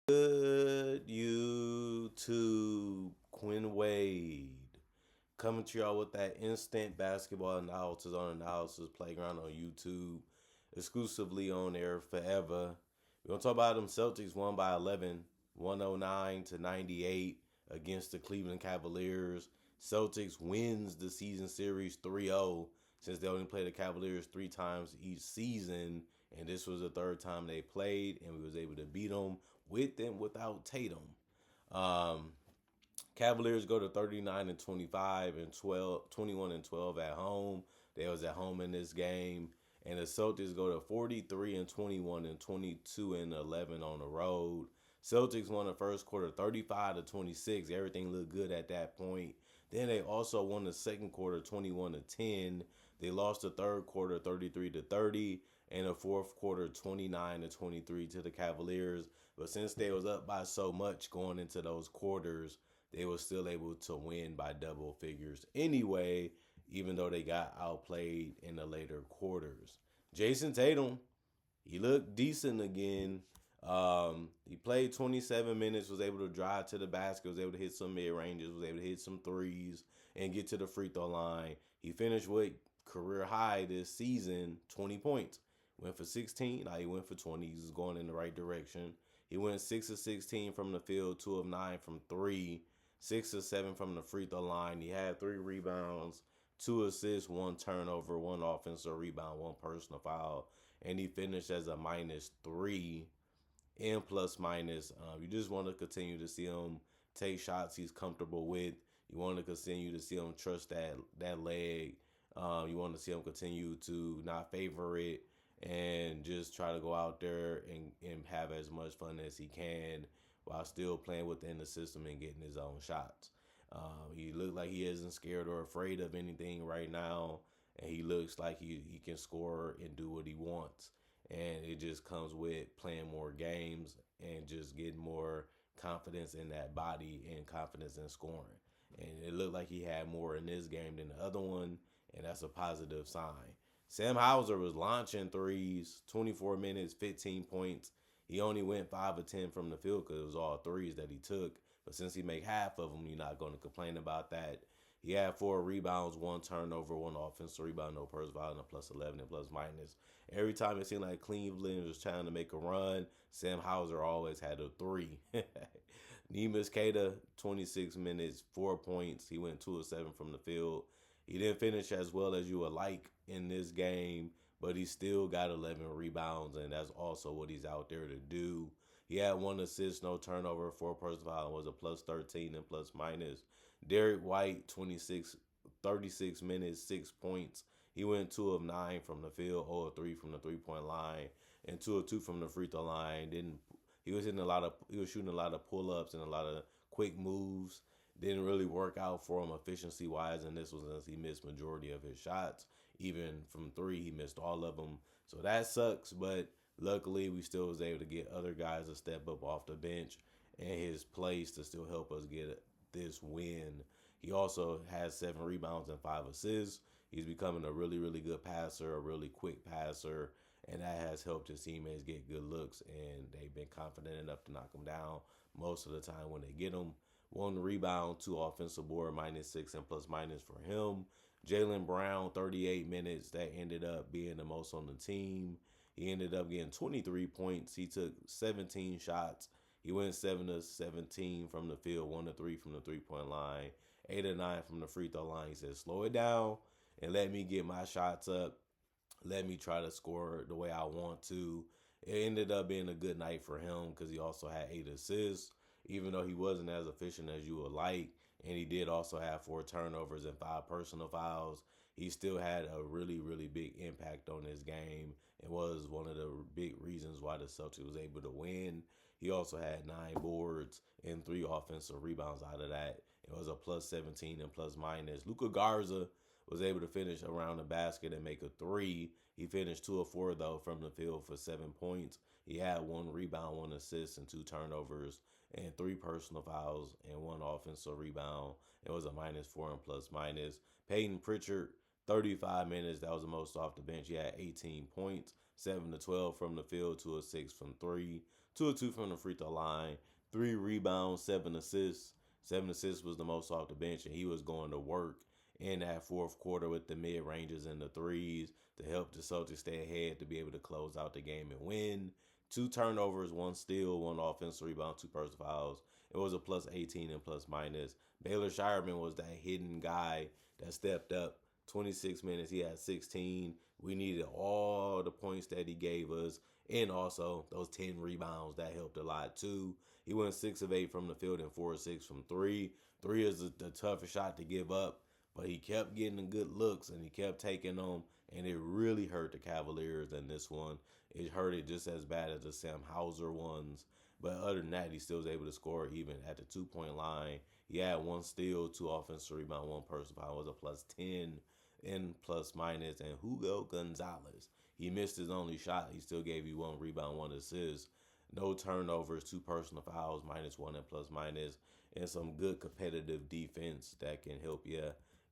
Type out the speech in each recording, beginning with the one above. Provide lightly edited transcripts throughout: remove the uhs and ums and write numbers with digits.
Good YouTube, Quinn Wade coming to y'all with that instant basketball analysis on Analysis Playground on YouTube, exclusively on air forever. We're gonna talk about them Celtics won by 11, 109 to 98 against the Cleveland Cavaliers. Celtics wins the season series 3-0 since they only play the Cavaliers 3 times each season, and this was the third time they played, and we was able to beat them with and without Tatum. Um, Cavaliers go to 39 and 25 and 12, 21 and 12 at home. They was at home in this game. And the Celtics go to 43 and 21 and 22 and 11 on the road. Celtics won the first quarter 35 to 26. Everything looked good at that point. Then they also won the second quarter 21 to 10. They lost the third quarter 33 to 30 and the fourth quarter 29 to 23 to the Cavaliers. But since they was up by so much going into those quarters, they were still able to win by double figures anyway, even though they got outplayed in the later quarters. Jason Tatum, he looked decent again. He played 27 minutes, was able to drive to the basket, was able to hit some mid ranges, was able to hit some threes, and get to the free throw line. He finished with career high this season, 20 points. Went for 16. Now he went for 20. He's going in the right direction. He went 6 of 16 from the field, 2 of 9 from 3, 6 of 7 from the free throw line. He had 3 rebounds, 2 assists, 1 turnover, 1 offensive rebound, 1 personal foul, and he finished as a -3 in plus minus. You just want to continue to see him take shots he's comfortable with. You want to continue to see him trust that leg. You want to see him continue to not favor it and just try to go out there and have as much fun as he can while still playing within the system and getting his own shots. He looks like he isn't scared or afraid of anything right now, and he looks like he can score and do what he wants. And it just comes with playing more games and just getting more confidence in that body and confidence in scoring. And it looked like he had more in this game than the other one, and that's a positive sign. Sam Hauser was launching threes, 24 minutes, 15 points. He only went 5 of 10 from the field because it was all threes that he took. But since he made half of them, you're not going to complain about that. He had 4 rebounds, 1 turnover, 1 offensive rebound, no personal foul, and a plus 11 and plus minus. Every time it seemed like Cleveland was trying to make a run, Sam Hauser always had a 3. Neemias Queta, 26 minutes, 4 points. He went 2 of 7 from the field. He didn't finish as well as you would like in this game, but he still got 11 rebounds, and that's also what he's out there to do. He had 1 assist, no turnover, 4 personal foul, and was a plus 13 and plus minus. Derek White, 36 minutes, 6 points. He went 2 of 9 from the field, 0 of 3 from the 3-point line, and 2 of 2 from the free throw line. He was shooting a lot of pull-ups and a lot of quick moves. Didn't really work out for him efficiency wise, and this was as he missed majority of his shots. Even from 3, he missed all of them. So that sucks, but luckily we still was able to get other guys to step up off the bench and his place to still help us get this win. He also has 7 rebounds and 5 assists. He's becoming a really, really good passer, a really quick passer, and that has helped his teammates get good looks, and they've been confident enough to knock him down most of the time when they get him. 1 rebound, 2 offensive board, -6 and plus minus for him. Jaylen Brown, 38 minutes. That ended up being the most on the team. He ended up getting 23 points. He took 17 shots. He went 7 of 17 from the field, 1 of 3 from the 3-point line, 8 of 9 from the free throw line. He said, slow it down and let me get my shots up. Let me try to score the way I want to. It ended up being a good night for him because he also had 8 assists, even though he wasn't as efficient as you would like. And he did also have 4 turnovers and 5 personal fouls. He still had a really, really big impact on this game and was one of the big reasons why the Celtics was able to win. He also had 9 boards and 3 offensive rebounds out of that. It was a plus 17 and plus minus. Luka Garza was able to finish around the basket and make a 3. He finished 2 of 4, though, from the field for 7 points. He had 1 rebound, 1 assist, and 2 turnovers, and 3 personal fouls, and 1 offensive rebound. It was a -4 and plus minus. Peyton Pritchard, 35 minutes. That was the most off the bench. He had 18 points, 7 to 12 from the field, 2 of 6 from 3, 2 of 2 from the free throw line, 3 rebounds, 7 assists. 7 assists was the most off the bench, and he was going to work in that fourth quarter with the mid ranges and the threes to help the Celtics stay ahead to be able to close out the game and win. 2 turnovers, 1 steal, 1 offensive rebound, 2 personal fouls. It was a plus 18 and plus minus. Baylor Shireman was that hidden guy that stepped up. 26 minutes, he had 16. We needed all the points that he gave us, and also those 10 rebounds that helped a lot too. He went 6 of 8 from the field and 4 of 6 from three. Three is the toughest shot to give up, but he kept getting the good looks and he kept taking them, and it really hurt the Cavaliers in this one. It hurt it just as bad as the Sam Hauser ones. But other than that, he still was able to score even at the 2 point line. He had 1 steal, 2 offensive rebound, 1 personal foul. Was a plus 10 in plus minus. And Hugo Gonzalez, he missed his only shot. He still gave you 1 rebound, 1 assist. No turnovers, 2 personal fouls, minus 1 and plus minus. And some good competitive defense that can help you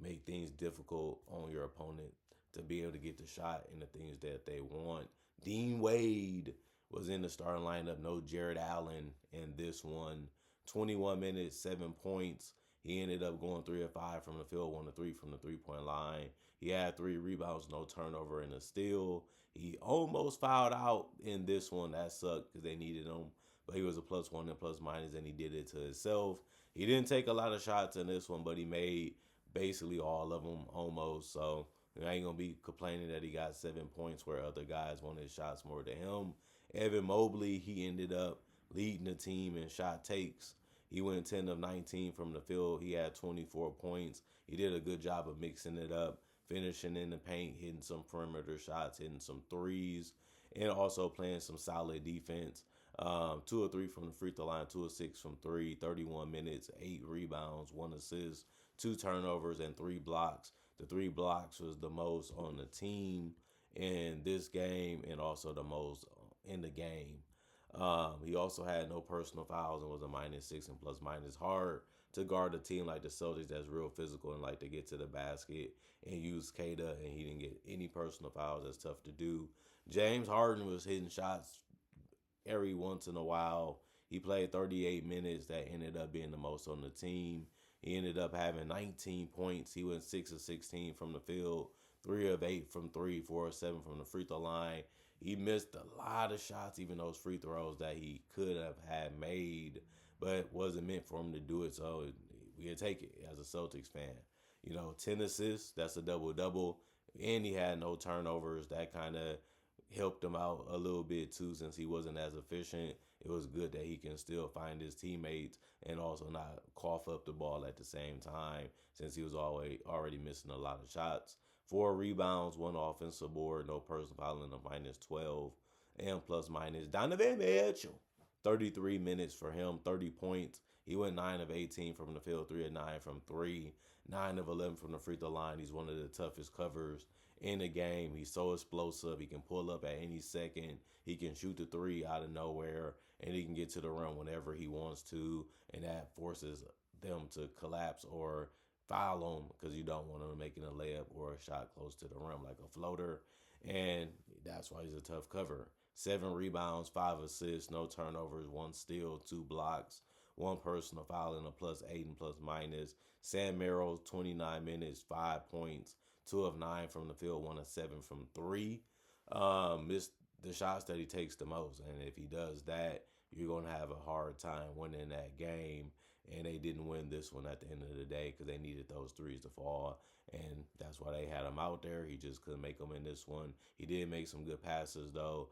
make things difficult on your opponent to be able to get the shot and the things that they want. Dean Wade was in the starting lineup. No Jared Allen in this one. 21 minutes, 7 points. He ended up going 3 of 5 from the field, 1 of 3 from the 3 point line. He had 3 rebounds, no turnover, and a steal. He almost fouled out in this one. That sucked because they needed him. But he was a plus 1 and plus minus, and he did it to himself. He didn't take a lot of shots in this one, but he made basically all of them almost. So I ain't going to be complaining that he got 7 points where other guys wanted shots more than him. Evan Mobley, he ended up leading the team in shot takes. He went 10 of 19 from the field. He had 24 points. He did a good job of mixing it up, finishing in the paint, hitting some perimeter shots, hitting some threes, and also playing some solid defense. 2 of 3 from the free throw line, 2 of 6 from 3, 31 minutes, 8 rebounds, 1 assist, 2 turnovers, and 3 blocks. The 3 blocks was the most on the team in this game and also the most in the game. He also had no personal fouls and was a minus 6 and plus minus. Hard to guard a team like the Celtics that's real physical and like to get to the basket and use Kada, and he didn't get any personal fouls. That's tough to do. James Harden was hitting shots every once in a while. He played 38 minutes. That ended up being the most on the team. He ended up having 19 points. He went 6 of 16 from the field, 3 of 8 from 3, 4 of 7 from the free throw line. He missed a lot of shots, even those free throws that he could have had made, but wasn't meant for him to do it. So we'll take it as a Celtics fan. 10 assists, that's a double-double. And he had no turnovers. That kind of helped him out a little bit too, since he wasn't as efficient. It was good that he can still find his teammates and also not cough up the ball at the same time, since he was already missing a lot of shots. 4 rebounds, 1 offensive board, no personal foul, and a minus 12 and plus minus. Donovan Mitchell, 33 minutes for him, 30 points. He went 9 of 18 from the field, 3 of 9 from 3, 9 of 11 from the free throw line. He's one of the toughest covers in the game. He's so explosive. He can pull up at any second. He can shoot the 3 out of nowhere, and he can get to the rim whenever he wants to, and that forces them to collapse or foul him because you don't want him making a layup or a shot close to the rim like a floater, and that's why he's a tough cover. 7 rebounds, 5 assists, no turnovers, 1 steal, 2 blocks, 1 personal foul, and a plus 8 and plus minus. Sam Merrill, 29 minutes, 5 points, 2 of 9 from the field, 1 of 7 from 3. Missed the shots that he takes the most, and if he does that, you're going to have a hard time winning that game. And they didn't win this one at the end of the day because they needed those threes to fall. And that's why they had him out there. He just couldn't make them in this one. He did make some good passes, though,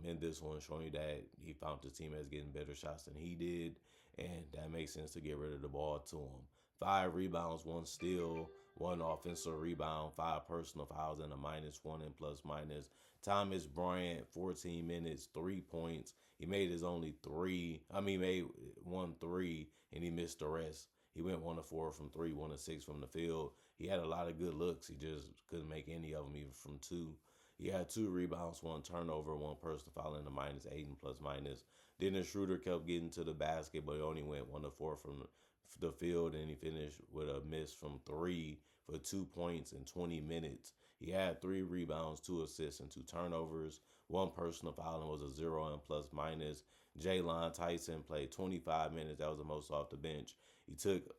in this one, showing you that he found his team as getting better shots than he did. And that makes sense to get rid of the ball to him. 5 rebounds, 1 steal, 1 offensive rebound, 5 personal fouls, and a minus 1 and plus minus. Thomas Bryant, 14 minutes, 3 points. He made his only 3. He made 1 3, and he missed the rest. He went 1 of 4 from 3, 1 of 6 from the field. He had a lot of good looks. He just couldn't make any of them, even from 2. He had 2 rebounds, 1 turnover, 1 personal foul, and a minus 8 and plus minus. Dennis Schroeder kept getting to the basket, but he only went 1 of 4 from the field, and he finished with a miss from 3 for 2 points in 20 minutes. He had 3 rebounds, 2 assists, and 2 turnovers, 1 personal foul, and was a 0 and plus minus. Jaylon Tyson played 25 minutes. That was the most off the bench. He took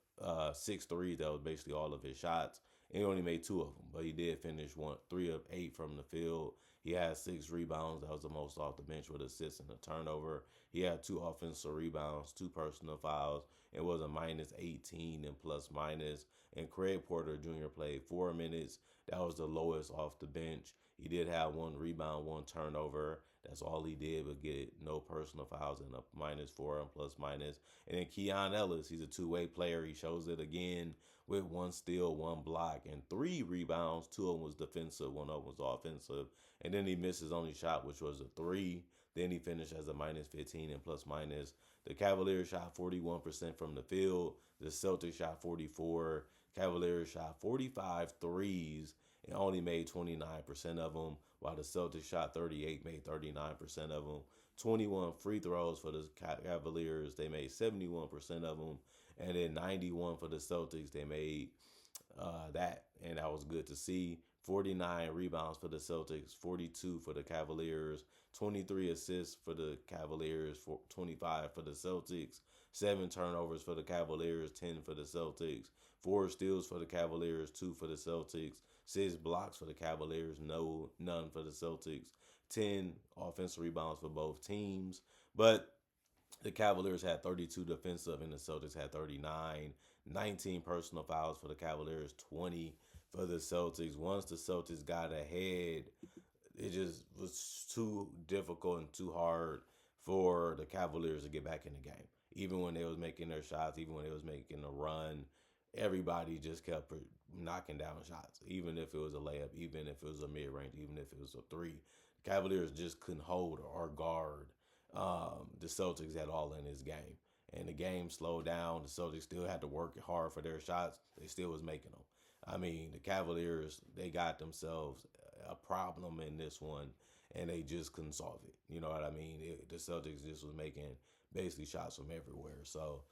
six threes. That was basically all of his shots. And he only made two of them, but he did finish three of eight from the field. He had six rebounds. That was the most off the bench with assists and a turnover. He had two offensive rebounds, two personal fouls. It was a minus 18 and plus minus. And Craig Porter Jr. played 4 minutes. That was the lowest off the bench. He did have one rebound, one turnover. That's all he did, but get no personal fouls and a -4 and plus minus. And then Keon Ellis, he's a two-way player. He shows it again with one steal, one block, and three rebounds. Two of them was defensive, one of them was offensive. And then he missed his only shot, which was a three. Then he finished as a -15 and plus minus. The Cavaliers shot 41% from the field. The Celtics shot 44. Cavaliers shot 45 threes and only made 29% of them, while the Celtics shot 38, made 39% of them. 21 free throws for the Cavaliers, they made 71% of them. And then 91 for the Celtics, they made that, and that was good to see. 49 rebounds for the Celtics, 42 for the Cavaliers, 23 assists for the Cavaliers, 25 for the Celtics, 7 turnovers for the Cavaliers, 10 for the Celtics, 4 steals for the Cavaliers, 2 for the Celtics, 6 blocks for the Cavaliers, none for the Celtics, 10 offensive rebounds for both teams. But the Cavaliers had 32 defensive and the Celtics had 39. 19 personal fouls for the Cavaliers, 20 for the Celtics. Once the Celtics got ahead, it just was too difficult and too hard for the Cavaliers to get back in the game. Even when they was making their shots, even when they was making a run, everybody just kept knocking down shots. Even if it was a layup, even if it was a mid-range, even if it was a three. The Cavaliers just couldn't hold or guard the Celtics at all in this game. And the game slowed down. The Celtics still had to work hard for their shots. They still was making them. I mean, the Cavaliers, they got themselves a problem in this one, and they just couldn't solve it. You know what I mean? The Celtics just was making basically shots from everywhere. So,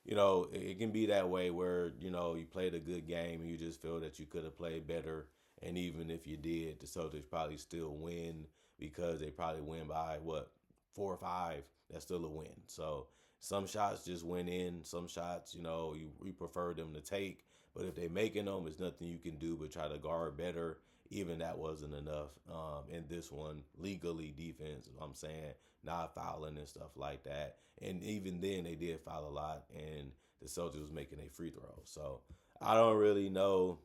it can be that way where, you played a good game and you just feel that you could have played better. And even if you did, the Celtics probably still win because they probably win by, 4 or 5. That's still a win. So some shots just went in. Some shots, we prefer them to take. But if they're making them, there's nothing you can do but try to guard better. Even that wasn't enough in this one. Legally, defense, I'm saying, not fouling and stuff like that. And even then, they did foul a lot, and the Celtics was making a free throw. So I don't really know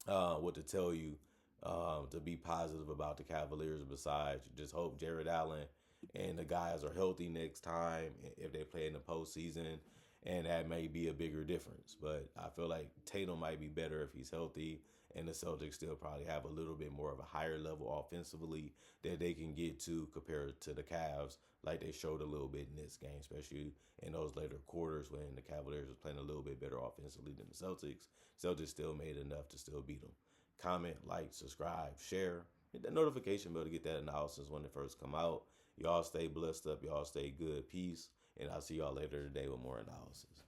what to tell you to be positive about the Cavaliers besides just hope Jared Allen and the guys are healthy next time if they play in the postseason, and that may be a bigger difference. But I feel like Tatum might be better if he's healthy, and the Celtics still probably have a little bit more of a higher level offensively that they can get to compared to the Cavs, like they showed a little bit in this game, especially in those later quarters when the Cavaliers was playing a little bit better offensively than the Celtics. Celtics still made enough to still beat them. Comment, like, subscribe, share, hit that notification bell to get that analysis when it first come out. Y'all stay blessed up. Y'all stay good. Peace. And I'll see y'all later today with more analysis.